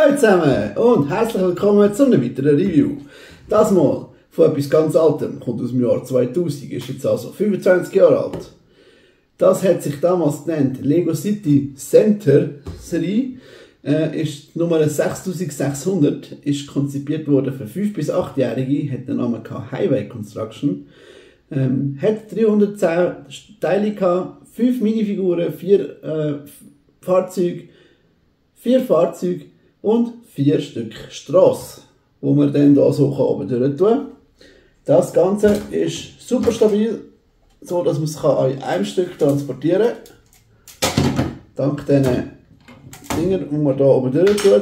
Hallo zusammen und herzlich willkommen zu einem weiteren Review. Das Mal von etwas ganz Altem, kommt aus dem Jahr 2000, ist jetzt also 25 Jahre alt. Das hat sich damals genannt Lego City Center Serie, ist die Nummer 6600, ist konzipiert worden für 5- bis 8-Jährige, hat den Namen Highway Construction, hat 310 Teile gehabt, 5 Minifiguren, 4 Fahrzeuge, 4 Fahrzeuge und 4 Stück Strasse, wo man dann da so oben durch tun kann. Das Ganze ist super stabil, so dass man es in einem Stück transportieren kann. Dank diesen Dingen, die man hier oben durch tut.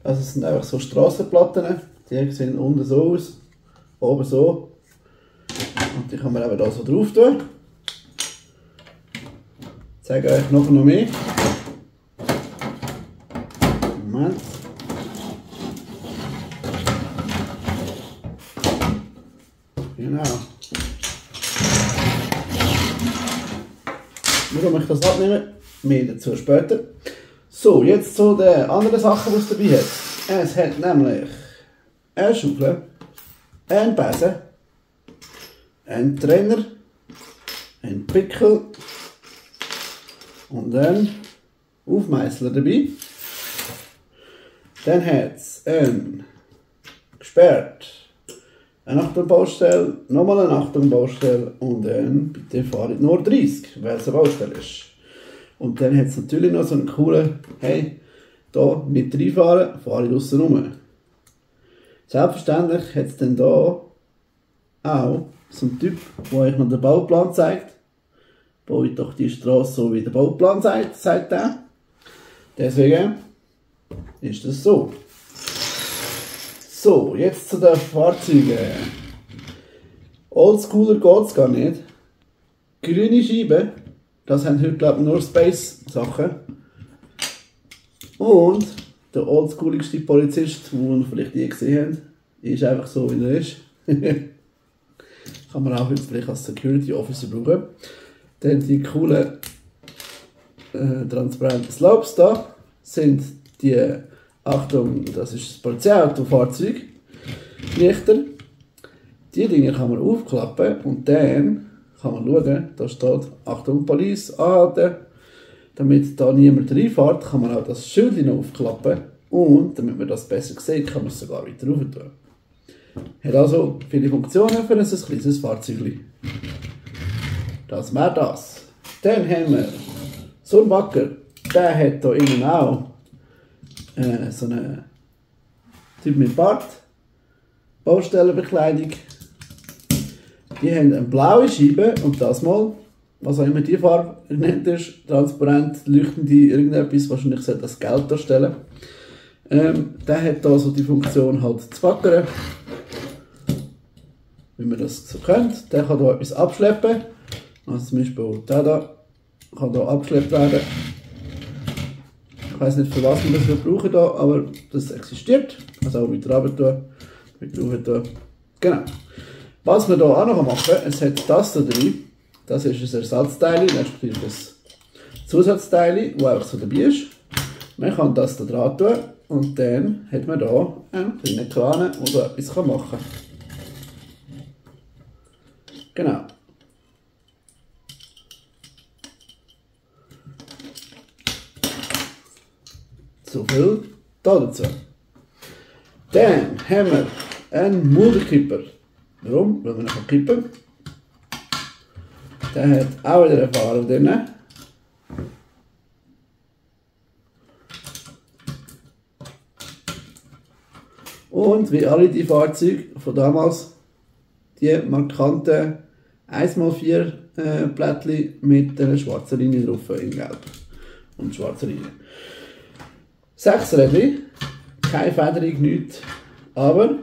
Also es sind einfach so Strassenplatten, die sehen unten so aus, oben so. Und die kann man eben da so drauf tun. Ich zeige euch noch mehr. Moment. Genau. Warum ich das abnehme, mehr dazu später. So, jetzt zu den anderen Sachen, die es dabei hat. Es hat nämlich eine Schaufel, einen Besen, einen Trenner, einen Pickel und einen Aufmeisler dabei. Dann hat es einen gesperrt, eine Achtung-Baustelle, nochmal eine Achtung-Baustelle und dann bitte fahrt nur 30, weil es eine Baustelle ist. Und dann hat es natürlich noch so einen coolen, hey, da nicht reinfahren, fahre ich draussen rum. Selbstverständlich hat es dann da auch so einen Typ, der euch noch den Bauplan zeigt. Baut doch die Straße so, wie der Bauplan sagt er. Deswegen ist das so. So, jetzt zu den Fahrzeugen. Oldschooler geht es gar nicht. Grüne Scheiben, das haben heute glaube ich nur Space-Sachen. Und der oldschooligste Polizist, den ihr vielleicht je gesehen habt, ist einfach so, wie er ist. Kann man auch jetzt vielleicht als Security Officer brauchen. Dann die coolen transparenten Slopes da sind die, Achtung, das ist das Polizeiautofahrzeug, Lichter. Die Dinge kann man aufklappen und dann kann man schauen, da steht Achtung, Police, anhalten. Damit da niemand reinfährt, kann man auch das Schild noch aufklappen und damit man das besser sieht, kann man es sogar weiter rauf tun. Hat also viele Funktionen für ein kleines Fahrzeug. Das wäre das. Dann haben wir so einen Bagger, der hat hier innen auch so einen Typ mit Bart, Baustellenbekleidung. Die haben eine blaue Scheibe und das mal, was auch immer die Farbe genannt ist, transparent, leuchtende, irgendetwas, wahrscheinlich sollte das Geld darstellen. Der hat da so die Funktion halt zu baggern, wie man das so kennt. Der kann da etwas abschleppen. Also zum Beispiel der da kann hier abgeschleppt werden. Ich weiß nicht für was man das brauchen da, aber das existiert. Also auch weiter runter tun, weiter rauf tun. Genau. Was wir hier auch noch machen, es hat das da drin. Das ist ein Ersatzteil, respektive ein Zusatzteil, das einfach so dabei ist. Man kann das da dran tun und dann hat man hier einen kleinen Kran, der so etwas machen kann. Genau. So viel dazu. Dann haben wir einen Mulderkipper. Warum? Weil man ihn kippen kann. Der hat auch wieder einen Fahrer drin. Und wie alle die Fahrzeuge von damals, die markanten 1x4 Plättchen mit einer schwarzen Linie drauf in Gelb. Und schwarze Linie. 6 Rädchen, keine Federung, nichts. Aber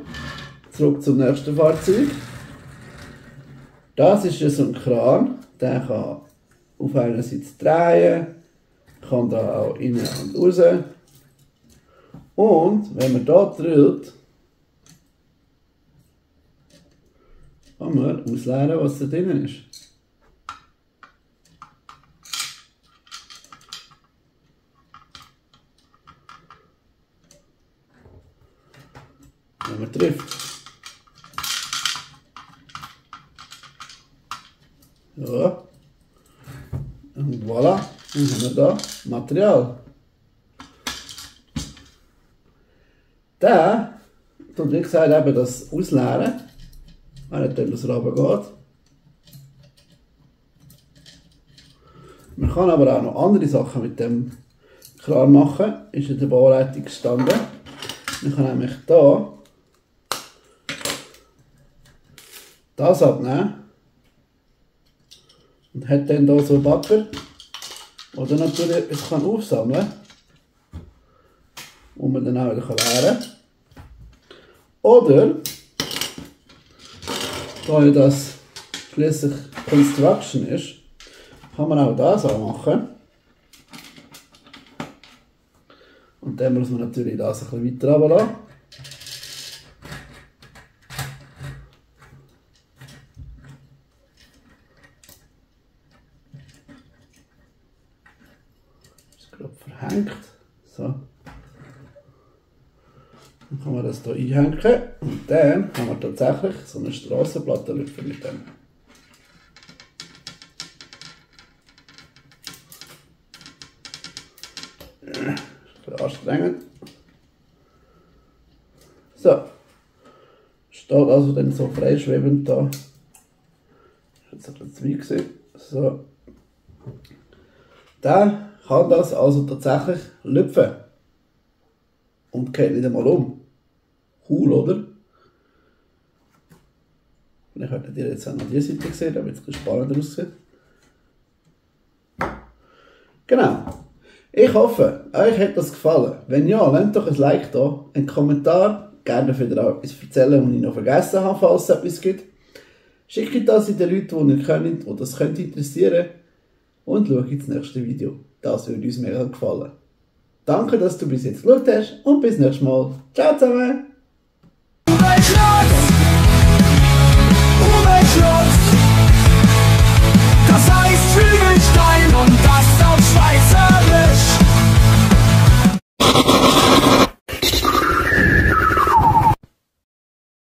zurück zum nächsten Fahrzeug. Das ist so ein Kran, der kann auf einer Seite drehen, kann da auch innen und raus. Und wenn man da drillt, kann man ausleeren, was da drin ist. trifft. Ja. Und voilà, dann haben wir da Material. Der tut wie gesagt eben das ausleeren, wenn er das runtergeht. Man kann aber auch noch andere Sachen mit dem klar machen, ist in der Bauleitung gestanden. Man kann nämlich hier das abnehmen und hat dann hier so einen Bagger, oder natürlich etwas aufsammeln kann, wo man dann auch wieder leeren kann. Oder, da ja das schließlich Construction ist, kann man auch das auch machen. Und dann muss man natürlich das ein bisschen weiter runterlassen. Ist gerade verhängt. So. Dann kann man das hier einhängen. Und dann haben wir tatsächlich so eine Strassenplattenlüpfer mit dem. Anstrengend. So. Steht also dann so freischwebend da. Jetzt hat er zwei gesehen. So. Dann kann das also tatsächlich lüpfen. Und geht nicht einmal um. Cool, oder? Vielleicht hättet ihr jetzt auch noch diese Seite gesehen, damit es ein bisschen spannender aussieht. Genau. Ich hoffe, euch hat das gefallen. Wenn ja, lasst doch ein Like da, einen Kommentar, gerne wieder auch etwas erzählen, was ich noch vergessen habe, falls es etwas gibt. Schickt das in den Leuten, die ihr könnt, die das interessieren könnte, und schaut ins nächste Video. Das würde uns mega gefallen. Danke, dass du bis jetzt geschaut hast und bis nächstes Mal. Ciao zusammen!